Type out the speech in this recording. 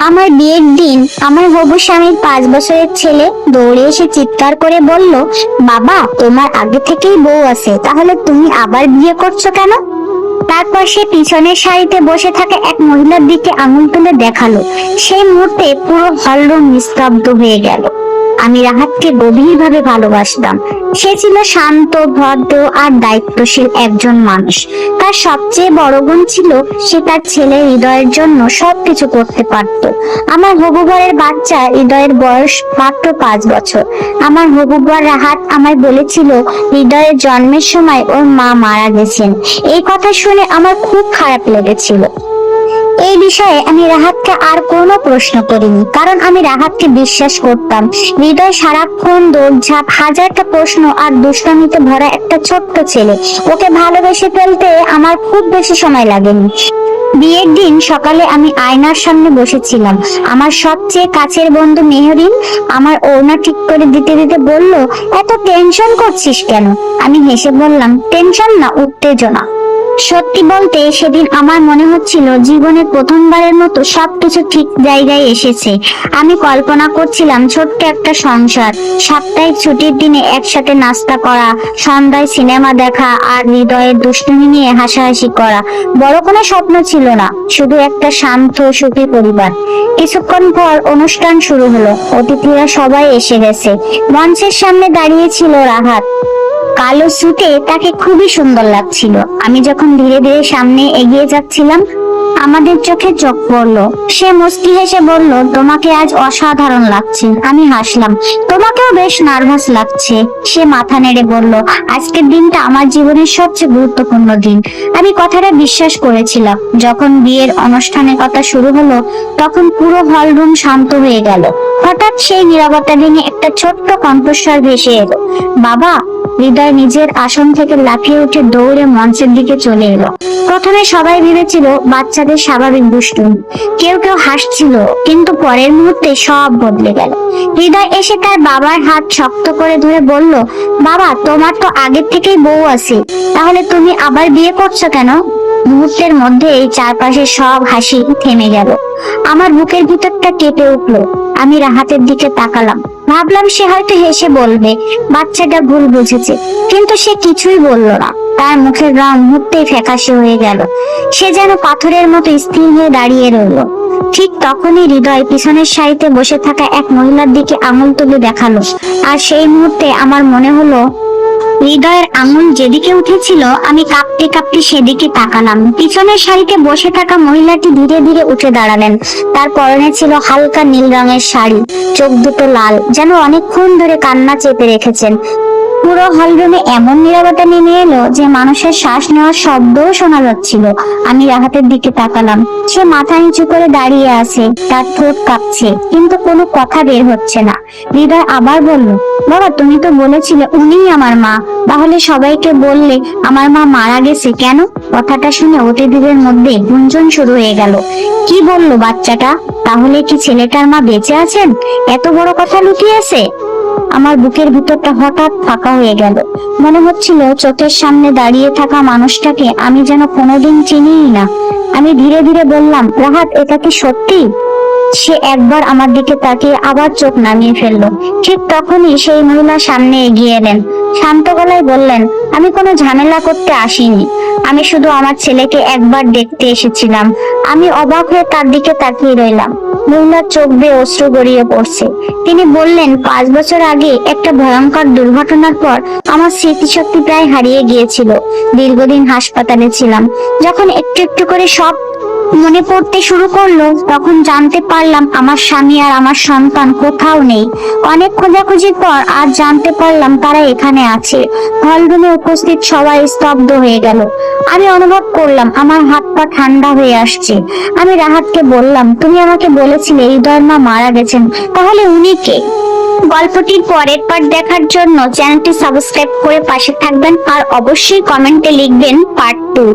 আমার বিয়ের দিন আমার হবু স্বামীর 5 বছরের ছেলে দৌড়ে এসে চিৎকার করে বলল, বাবা তোমার আগে থেকেই বউ আছে, তাহলে তুমি আবার বিয়ে করছো কেন? তারপর সে পিছনের সারিতে বসে থাকা এক মহিলার দিকে আঙুল তুলে দেখালো। সেই মুহূর্তে পুরো হলরুম নিস্তব্ধ হয়ে গেল। আমি রাহাতকে গভীরভাবে ভালোবাসতাম। সে ছিল শান্ত, ভদ্র আর দায়িত্বশীল একজন মানুষ। তার সবচেয়ে বড় গুণ ছিল সে তার ছেলের হৃদয়ের জন্য সবকিছু করতে পারত। আমার হবু বরের বাচ্চা হৃদয়ের বয়স মাত্র 5 বছর। আমার হবু বর রাহাত আমায় বলেছিল হৃদয়ের জন্মের সময় ওর মা মারা গেছেন। এই কথা শুনে আমার খুব খারাপ লেগেছিল। এই বিষয়ে আমি রাহাতকে আর কোনো প্রশ্ন করিনি, কারণ আমি রাহাতকে বিশ্বাস করতাম। হৃদয় সারাক্ষণ দৌড়ঝাঁপ, হাজারটা প্রশ্ন আর দুষ্টামিতে ভরা একটা ছোট্ট ছেলে। ওকে ভালোবেসে ফেলতে আমার খুব বেশি সময় লাগেনি। বিয়ের দিন সকালে আমি আয়নার সামনে বসেছিলাম। আমার সবচেয়ে কাছের বন্ধু মেহরিন আমার ওড়না ঠিক করে দিতে দিতে বলল, এত টেনশন করছিস কেন? আমি হেসে বললাম, টেনশন না, উত্তেজনা। সত্যি বলতে সেদিন আমার মনে হচ্ছিল জীবনে প্রথমবারের মতো সবকিছু ঠিক জায়গায় এসেছে। আমি কল্পনা করছিলাম ছোট্ট একটা সংসার, সাপ্তাহিক ছুটির দিনে একসাথে নাস্তা করা, সন্ধ্যায় সিনেমা দেখা আর হৃদয়ের দুষ্টুমি নিয়ে হাসাহাসি করা। বড় কোনো স্বপ্ন ছিল না, শুধু একটা শান্ত সুখী পরিবার। কিছুক্ষণ পর অনুষ্ঠান শুরু হলো। অতিথিরা সবাই এসে গেছে। মঞ্চের সামনে দাঁড়িয়ে ছিল রাহাত। কালো স্যুটে তাকে খুবই সুন্দর লাগছিল। আমি যখন ধীরে ধীরে সামনে এগিয়ে যাচ্ছিলাম, আমাদের চোখে চোখ পড়লো। সে মুস্কি হেসে বলল, তোমাকে আজ অসাধারণ লাগছে। আমি হাসলাম, তোমাকেও বেশ নার্ভাস লাগছে। সে মাথা নেড়ে বলল, আজকের দিনটা আমার জীবনের সবচেয়ে গুরুত্বপূর্ণ দিন। আমি কথাটা বিশ্বাস করেছিলাম। যখন বিয়ের অনুষ্ঠানের কথা শুরু হলো, তখন পুরো হল রুম শান্ত হয়ে গেল। হঠাৎ সেই নীরবতা ভেঙে একটা ছোট্ট কণ্ঠস্বর ভেসে এলো, বাবা। হৃদয় নিজের আসন থেকে লাফিয়ে উঠে দৌড়ে মঞ্চের দিকে চলে এলো। প্রথমে সবাই ভেবেছিল বাচ্চাদের স্বাভাবিক দুষ্টুমি, কেউ কেউ হাসছিল, কিন্তু পরের মুহূর্তে সব বদলে গেল। হৃদয় এসে তার বাবার হাত শক্ত করে ধরে বলল, বাবা তোমার তো আগের থেকেই বউ আছে, তাহলে তুমি আবার বিয়ে করছো কেন? মুহূর্তের মধ্যে এই চারপাশে সব হাসি থেমে গেল। আমার বুকের ভিতরটা কেঁপে উঠলো। আমি রাহাতের দিকে তাকালাম, ভাবলাম সে হয়তো হেসে বলবে বাচ্চাটা ভুল বুঝেছে, কিন্তু সে কিছুই বলল না। তার মুখের রং মুহূর্তেই ফ্যাকাশে হয়ে গেল। সে যেন পাথরের মতো স্থির হয়ে দাঁড়িয়ে রইল। ঠিক তখনই হৃদয় পিছনের সারিতে বসে থাকা এক মহিলার দিকে আঙুল তুলে দেখালো। আর সেই মুহূর্তে আমার মনে হলো, হৃদয়ের আঙুল যেদিকে উঠেছিল আমি কাঁপতে কাঁপতে সেদিকে তাকালাম। পিছনের সারিতে বসে থাকা মহিলাটি ধীরে ধীরে উঠে দাঁড়ালেন। তার পরনে ছিল হালকা নীল রঙের শাড়ি, চোখ দুটো লাল, যেন অনেকক্ষণ ধরে কান্না চেপে রেখেছেন। পুরো হলরুমে এমন নীরবতা নেমে এলো যে মানুষের শ্বাস নেওয়ার শব্দও শোনা যাচ্ছিল। আমি রাহাতের দিকে তাকালাম। সে মাথা নিচু করে দাঁড়িয়ে আছে, তার ঠোঁট কাঁপছে, কিন্তু কোনো কথা বের হচ্ছে না। হৃদয় আবার বলল, বাবা তুমি তো বলেছিলে উনিই আমার মা, তাহলে সবাইকে বললে আমার মা মারা গেছে কেন? কথাটা শুনে অতিথিদের মধ্যে গুঞ্জন শুরু হয়ে গেল। কি বললো বাচ্চাটা? তাহলে কি ছেলেটার মা বেঁচে আছেন? এত বড় কথা লুকিয়েছে? আমার বুকের ভিতরটা হঠাৎ ফাঁকা হয়ে গেল। মনে হচ্ছিল চোখের সামনে দাঁড়িয়ে থাকা মানুষটাকে আমি যেন কোনোদিন চিনিই না। আমি ধীরে ধীরে বললাম, রাহাত এটা কি সত্যি? সে একবার আমার দিকে তাকিয়ে আবার চোখ নামিয়ে ফেললো। ঠিক তখনই সেই মহিলা সামনে এগিয়ে এলেন। শান্ত গলায় বললেন, আমি কোনো ঝামেলা করতে আসিনি, আমি শুধু আমার ছেলেকে একবার দেখতে এসেছিলাম। আমি অবাক হয়ে তার দিকে তাকিয়ে রইলাম। মহিলার চোখ বেয়ে অশ্রু গড়িয়ে পড়ছে। তিনি বললেন, 5 বছর আগে একটা ভয়ঙ্কর দুর্ঘটনার পর আমার স্মৃতিশক্তি প্রায় হারিয়ে গিয়েছিল। দীর্ঘদিন হাসপাতালে ছিলাম। যখন একটু একটু করে সব মনে পড়তে শুরু করলো, তখন জানতে পারলাম আমার স্বামী আর আমার সন্তান কোথাও নেই। অনেক খোঁজাখুঁজির পর আজ জানতে পারলাম তারা এখানে আছে। হলরুমে উপস্থিত সবাই স্তব্ধ হয়ে গেল। আমি অনুভব করলাম আমার হাত পা ঠান্ডা হয়ে আসছে। আমি রাহাতকে বললাম, তুমি আমাকে বলেছিলে হৃদয়ের মা মারা গেছেন, তাহলে উনি কে? গল্পটির পরের পার্ট দেখার জন্য চ্যানেলটি সাবস্ক্রাইব করে পাশে থাকবেন, আর অবশ্যই কমেন্টে লিখবেন পার্ট 2।